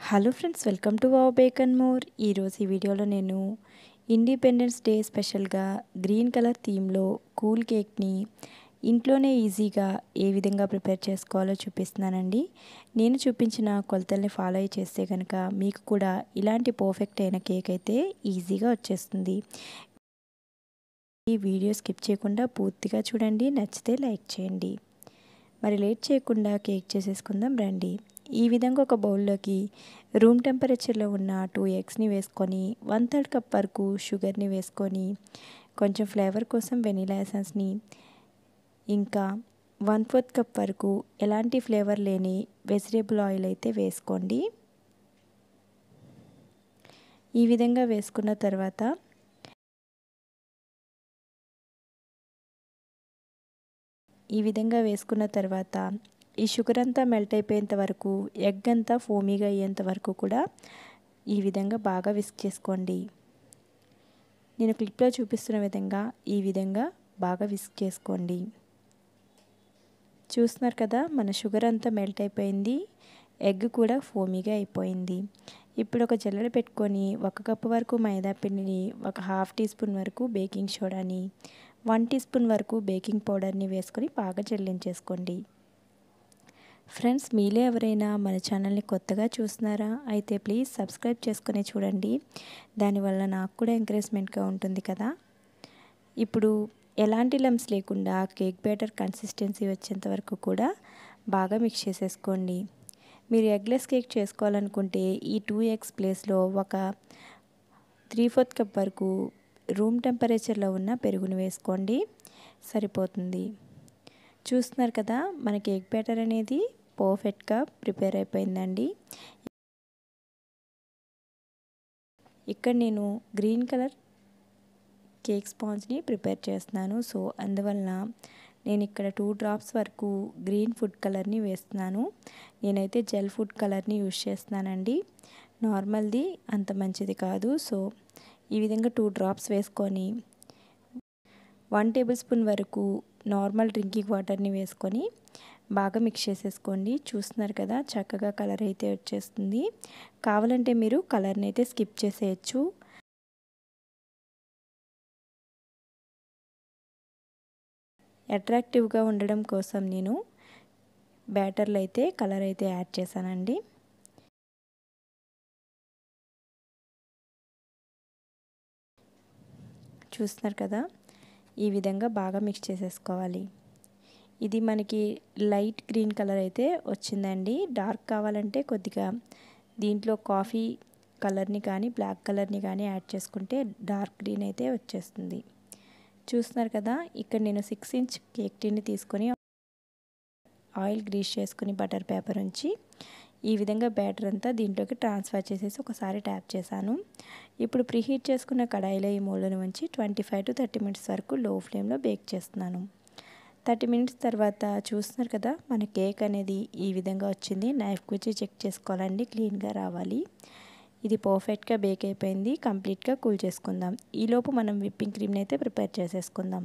Hello friends, welcome to wow bake and more. ఈరోజు ఈ వీడియోలో నేను ఇండిపెండెన్స్ డే స్పెషల్గా గ్రీన్ కలర్ థీమ్లో కూల్ కేక్ని ఇంట్లోనే ఈజీగా ఏ విధంగా ప్రిపేర్ చేసుకోవాలో చూపిస్తున్నానండి. నేను చూపించిన కొలతల్ని ఫాలో అయ్యి చేస్తే కనుక మీకు కూడా ఇలాంటి పర్ఫెక్ట్ అయిన కేక్ అయితే ఈజీగా వచ్చేస్తుంది. ఈ వీడియో స్కిప్ చేయకుండా పూర్తిగా చూడండి, నచ్చితే లైక్ చేయండి. మరి లేట్ చేయకుండా కేక్ చేసేసుకుందాం రండి. ఈ విధంగా ఒక బౌల్లోకి రూమ్ టెంపరేచర్లో ఉన్న 2 ఎగ్స్ని వేసుకొని 1/3 కప్ వరకు షుగర్ని వేసుకొని కొంచెం ఫ్లేవర్ కోసం వెనీలా ఎసెన్స్ని ఇంకా 1/4 కప్ వరకు ఎలాంటి ఫ్లేవర్ లేని వెజిటేబుల్ ఆయిల్ అయితే వేసుకోండి. ఈ విధంగా వేసుకున్న తర్వాత ఈ షుగర్ అంతా మెల్ట్ అయిపోయేంత వరకు, ఎగ్ అంతా ఫోమీగా అయ్యేంత వరకు కూడా ఈ విధంగా బాగా విస్క్ చేసుకోండి. నేను క్లిప్లో చూపిస్తున్న విధంగా ఈ విధంగా బాగా విస్క్ చేసుకోండి. చూస్తున్నారు కదా, మన షుగర్ అంతా మెల్ట్ అయిపోయింది, ఎగ్ కూడా ఫోమీగా అయిపోయింది. ఇప్పుడు ఒక జల్లెడ పెట్టుకొని 1 కప్పు వరకు మైదా పిండిని, 1/2 టీ స్పూన్ వరకు బేకింగ్ సోడాని, 1 టీ స్పూన్ వరకు బేకింగ్ పౌడర్ని వేసుకొని బాగా జల్లించేసుకోండి. ఫ్రెండ్స్, మీలో ఎవరైనా మన ఛానల్ని కొత్తగా చూస్తున్నారా? అయితే ప్లీజ్ సబ్స్క్రైబ్ చేసుకొని చూడండి. దానివల్ల నాకు కూడా ఎంకరేజ్మెంట్గా ఉంటుంది కదా. ఇప్పుడు ఎలాంటి లమ్స్ లేకుండా కేక్ బ్యాటర్ కన్సిస్టెన్సీ వచ్చేంత వరకు కూడా బాగా మిక్స్ చేసేసుకోండి. మీరు ఎగ్లెస్ కేక్ చేసుకోవాలనుకుంటే ఈ 2 ఎగ్స్ ప్లేస్లో ఒక 3/4 కప్ వరకు రూమ్ టెంపరేచర్లో ఉన్న పెరుగుని వేసుకోండి, సరిపోతుంది. చూస్తున్నారు కదా, మన కేక్ బ్యాటర్ అనేది పర్ఫెక్ట్గా ప్రిపేర్ అయిపోయిందండి. ఇక్కడ నేను గ్రీన్ కలర్ కేక్ స్పాంజ్ని ప్రిపేర్ చేస్తున్నాను. సో అందువలన నేను ఇక్కడ 2 డ్రాప్స్ వరకు గ్రీన్ ఫుడ్ కలర్ని వేస్తున్నాను. నేనైతే జెల్ ఫుడ్ కలర్ని యూజ్ చేస్తున్నానండి. నార్మల్ది అంత మంచిది కాదు. సో ఈ విధంగా 2 డ్రాప్స్ వేసుకొని 1 టేబుల్ స్పూన్ వరకు నార్మల్ డ్రింకింగ్ వాటర్ని వేసుకొని బాగా మిక్స్ చేసేసుకోండి. చూస్తున్నారు కదా, చక్కగా కలర్ అయితే వచ్చేస్తుంది. కావాలంటే మీరు కలర్ని అయితే స్కిప్ చేసేయచ్చు. అట్రాక్టివ్గా ఉండడం కోసం నేను బ్యాటర్లో అయితే కలర్ అయితే యాడ్ చేశానండి. చూస్తున్నారు కదా, ఈ విధంగా బాగా మిక్స్ చేసేసుకోవాలి. ఇది మనకి లైట్ గ్రీన్ కలర్ అయితే వచ్చిందండి. డార్క్ కావాలంటే కొద్దిగా దీంట్లో కాఫీ కలర్ని కానీ బ్లాక్ కలర్ని కానీ యాడ్ చేసుకుంటే డార్క్ గ్రీన్ అయితే వచ్చేస్తుంది. చూస్తున్నారు కదా, ఇక్కడ నేను 6 ఇంచ్ కేక్ టిన్ని తీసుకొని ఆయిల్ గ్రీస్ చేసుకుని బటర్ పేపర్ ఉంచి ఈ విధంగా బ్యాటర్ అంతా దీంట్లోకి ట్రాన్స్ఫర్ చేసేసి ఒకసారి ట్యాప్ చేశాను. ఇప్పుడు ప్రీహీట్ చేసుకున్న కడాయిలో ఈ మూలను ఉంచి 25 to 30 మినిట్స్ వరకు లో ఫ్లేమ్లో బేక్ చేస్తున్నాను. 30 మినిట్స్ తర్వాత చూస్తున్నారు కదా, మన కేక్ అనేది ఈ విధంగా వచ్చింది. నైఫ్కి వచ్చి చెక్ చేసుకోవాలండి, క్లీన్గా రావాలి. ఇది పర్ఫెక్ట్గా బేక్ అయిపోయింది. కంప్లీట్గా కూల్ చేసుకుందాం. ఈలోపు మనం విప్పింగ్ క్రీమ్ని అయితే ప్రిపేర్ చేసేసుకుందాం.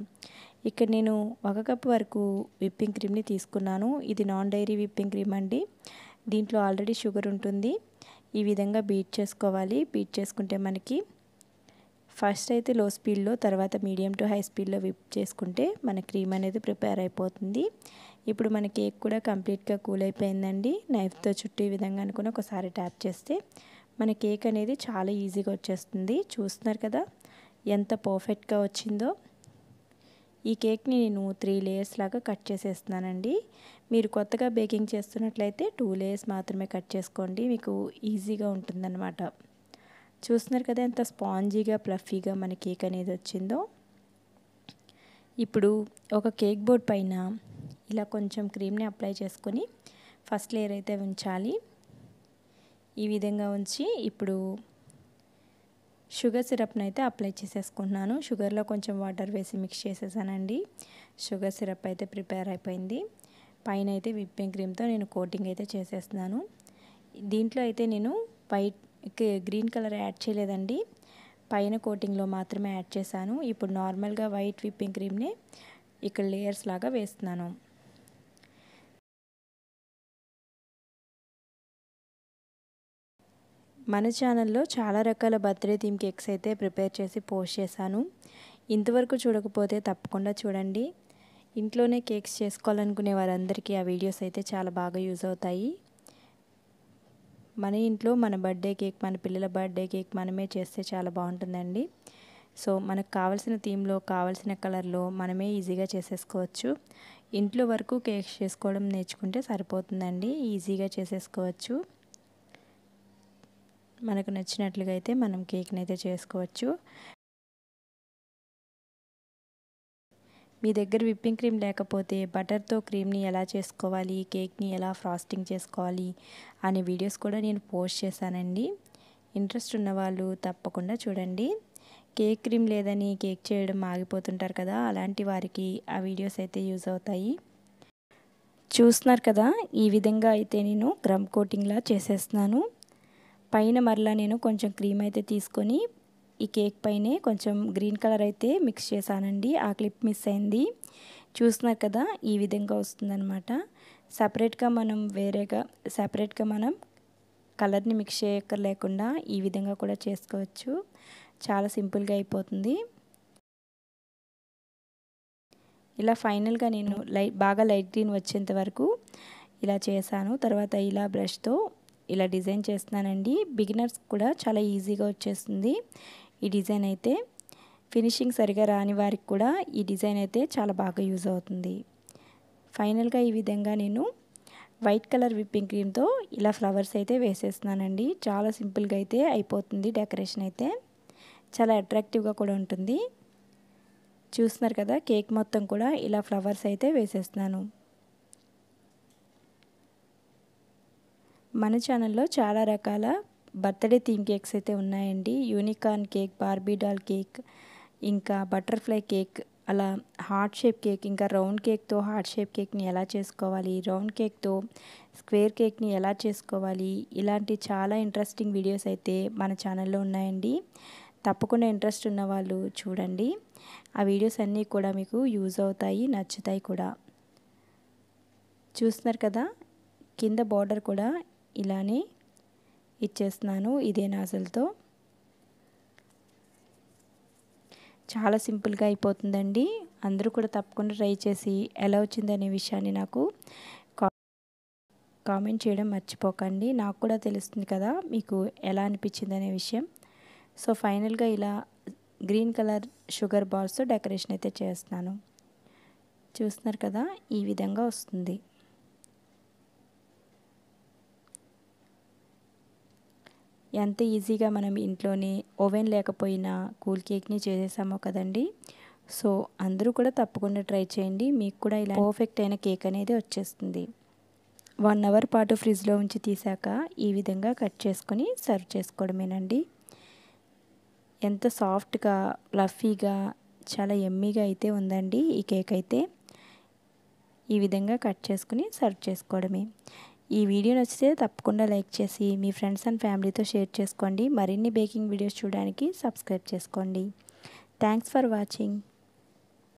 ఇక్కడ నేను 1 కప్ వరకు విప్పింగ్ క్రీమ్ని తీసుకున్నాను. ఇది నాన్ డైరీ విప్పింగ్ క్రీమ్ అండి. దీంట్లో ఆల్రెడీ షుగర్ ఉంటుంది. ఈ విధంగా బీట్ చేసుకోవాలి. బీట్ చేసుకుంటే మనకి ఫస్ట్ అయితే లో స్పీడ్లో, తర్వాత మీడియం టు హై స్పీడ్లో విప్ చేసుకుంటే మన క్రీమ్ అనేది ప్రిపేర్ అయిపోతుంది. ఇప్పుడు మన కేక్ కూడా కంప్లీట్గా కూల్ అయిపోయిందండి. నైఫ్తో చుట్టూ ఈ విధంగా అనుకుని ఒకసారి ట్యాప్ చేస్తే మన కేక్ అనేది చాలా ఈజీగా వచ్చేస్తుంది. చూస్తున్నారు కదా, ఎంత పర్ఫెక్ట్గా వచ్చిందో. ఈ కేక్ని నేను 3 లేయర్స్ లాగా కట్ చేసేస్తున్నానండి. మీరు కొత్తగా బేకింగ్ చేస్తున్నట్లయితే 2 లేయర్స్ మాత్రమే కట్ చేసుకోండి, మీకు ఈజీగా ఉంటుందన్నమాట. చూస్తున్నారు కదా, ఎంత స్పాంజీగా ప్లఫీగా మన కేక్ అనేది వచ్చిందో. ఇప్పుడు ఒక కేక్ బోర్డ్ పైన ఇలా కొంచెం క్రీమ్ని అప్లై చేసుకొని ఫస్ట్ లేయర్ అయితే ఉంచాలి. ఈ విధంగా ఉంచి ఇప్పుడు షుగర్ సిరప్ని అయితే అప్లై చేసేసుకుంటున్నాను. షుగర్లో కొంచెం వాటర్ వేసి మిక్స్ చేసేసానండి. షుగర్ సిరప్ అయితే ప్రిపేర్ అయిపోయింది. పైన అయితే విప్పింగ్ క్రీమ్తో నేను కోటింగ్ అయితే చేసేస్తున్నాను. దీంట్లో అయితే నేను గ్రీన్ కలర్ యాడ్ చేయలేదండి, పైన కోటింగ్లో మాత్రమే యాడ్ చేశాను. ఇప్పుడు నార్మల్గా వైట్ విప్పింగ్ క్రీమ్ని ఇక్కడ లేయర్స్ లాగా వేస్తున్నాను. మన ఛానల్లో చాలా రకాల బర్త్డే థీమ్ కేక్స్ అయితే ప్రిపేర్ చేసి పోస్ట్ చేశాను. ఇంతవరకు చూడకపోతే తప్పకుండా చూడండి. ఇంట్లోనే కేక్స్ చేసుకోవాలనుకునే వారందరికీ ఆ వీడియోస్ అయితే చాలా బాగా యూజ్ అవుతాయి. మన ఇంట్లో మన బర్త్డే కేక్, మన పిల్లల బర్త్డే కేక్ మనమే చేస్తే చాలా బాగుంటుందండి. సో మనకు కావాల్సిన థీమ్లో, కావాల్సిన కలర్లో మనమే ఈజీగా చేసేసుకోవచ్చు. ఇంట్లో వరకు కేక్స్ చేసుకోవడం నేర్చుకుంటే సరిపోతుందండి. ఈజీగా చేసేసుకోవచ్చు. మనకు నచ్చినట్లుగా అయితే మనం కేక్ని అయితే చేసుకోవచ్చు. మీ దగ్గర విప్పింగ్ క్రీమ్ లేకపోతే బటర్తో క్రీమ్ని ఎలా చేసుకోవాలి, కేక్ని ఎలా ఫ్రాస్టింగ్ చేసుకోవాలి అనే వీడియోస్ కూడా నేను పోస్ట్ చేశానండి. ఇంట్రెస్ట్ ఉన్నవాళ్ళు తప్పకుండా చూడండి. కేక్ క్రీమ్ లేదని కేక్ చేయడం ఆగిపోతుంటారు కదా, అలాంటి వారికి ఆ వీడియోస్ అయితే యూజ్ అవుతాయి. చూస్తున్నారు కదా, ఈ విధంగా అయితే నేను గ్రమ్ కోటింగ్లా చేసేస్తున్నాను. పైన మరలా నేను కొంచెం క్రీమ్ అయితే తీసుకొని ఈ కేక్ పైనే కొంచెం గ్రీన్ కలర్ అయితే మిక్స్ చేశానండి. ఆ క్లిప్ మిస్ అయింది. చూస్తున్నారు కదా, ఈ విధంగా వస్తుందన్నమాట. సపరేట్గా మనం కలర్ని మిక్స్ చేయక్కర్లేకుండా ఈ విధంగా కూడా చేసుకోవచ్చు. చాలా సింపుల్గా అయిపోతుంది. ఇలా ఫైనల్గా నేను బాగా లైట్ గ్రీన్ వచ్చేంత వరకు ఇలా చేశాను. తర్వాత ఇలా బ్రష్తో ఇలా డిజైన్ చేస్తున్నానండి. బిగినర్స్ కూడా చాలా ఈజీగా వచ్చేస్తుంది ఈ డిజైన్ అయితే. ఫినిషింగ్ సరిగా రాని వారికి కూడా ఈ డిజైన్ అయితే చాలా బాగా యూజ్ అవుతుంది. ఫైనల్గా ఈ విధంగా నేను వైట్ కలర్ విప్పింగ్ క్రీమ్తో ఇలా ఫ్లవర్స్ అయితే వేసేస్తున్నానండి. చాలా సింపుల్గా అయితే అయిపోతుంది. డెకరేషన్ అయితే చాలా అట్రాక్టివ్గా కూడా ఉంటుంది. చూస్తున్నారు కదా, కేక్ మొత్తం కూడా ఇలా ఫ్లవర్స్ అయితే వేసేస్తున్నాను. మన ఛానల్లో చాలా రకాల బర్త్డే థీమ్ కేక్స్ అయితే ఉన్నాయండి. Unicorn cake, Barbie doll cake, ఇంకా బటర్ఫ్లై కేక్, అలా హార్ట్ షేప్ కేక్, ఇంకా రౌండ్ కేక్తో హార్ట్ షేప్ కేక్ని ఎలా చేసుకోవాలి, రౌండ్ కేక్తో స్క్వేర్ కేక్ని ఎలా చేసుకోవాలి, ఇలాంటి చాలా ఇంట్రెస్టింగ్ వీడియోస్ అయితే మన ఛానల్లో ఉన్నాయండి. తప్పకుండా ఇంట్రెస్ట్ ఉన్న వాళ్ళు చూడండి. ఆ వీడియోస్ అన్నీ కూడా మీకు యూజ్ అవుతాయి, నచ్చుతాయి కూడా. చూస్తున్నారు కదా, కింద బార్డర్ కూడా ఇలానే ఇచ్చేస్తున్నాను ఇదే నాజల్తో. చాలా సింపుల్గా అయిపోతుందండి. అందరూ కూడా తప్పకుండా ట్రై చేసి ఎలా వచ్చిందనే విషయాన్ని నాకు కామెంట్ చేయడం మర్చిపోకండి. నాకు కూడా తెలుస్తుంది కదా మీకు ఎలా అనిపించింది అనే విషయం. సో ఫైనల్గా ఇలా గ్రీన్ కలర్ షుగర్ బాల్స్తో డెకరేషన్ అయితే చేస్తున్నాను. చూస్తున్నారు కదా, ఈ విధంగా వస్తుంది. ఎంత ఈజీగా మనం ఇంట్లోనే ఓవెన్ లేకపోయినా కూల్ కేక్ని చేసేసామో కదండి. సో అందరూ కూడా తప్పకుండా ట్రై చేయండి. మీకు కూడా ఇలా పర్ఫెక్ట్ అయిన కేక్ అనేది వచ్చేస్తుంది. 1 అవర్ పాటు ఫ్రిడ్జ్లో ఉంచి తీసాక ఈ విధంగా కట్ చేసుకొని సర్వ్ చేసుకోవడమేనండి. ఎంత సాఫ్ట్గా, ఫ్లఫీగా, చాలా యమ్మీగా అయితే ఉందండి ఈ కేక్ అయితే. ఈ విధంగా కట్ చేసుకుని సర్వ్ చేసుకోవడమే. ఈ వీడియో నచ్చితే తప్పకుండా లైక్ చేసి మీ ఫ్రెండ్స్ అండ్ ఫ్యామిలీతో షేర్ చేసుకోండి. మరిన్ని బేకింగ్ వీడియోస్ చూడడానికి సబ్స్క్రైబ్ చేసుకోండి. Thanks for watching.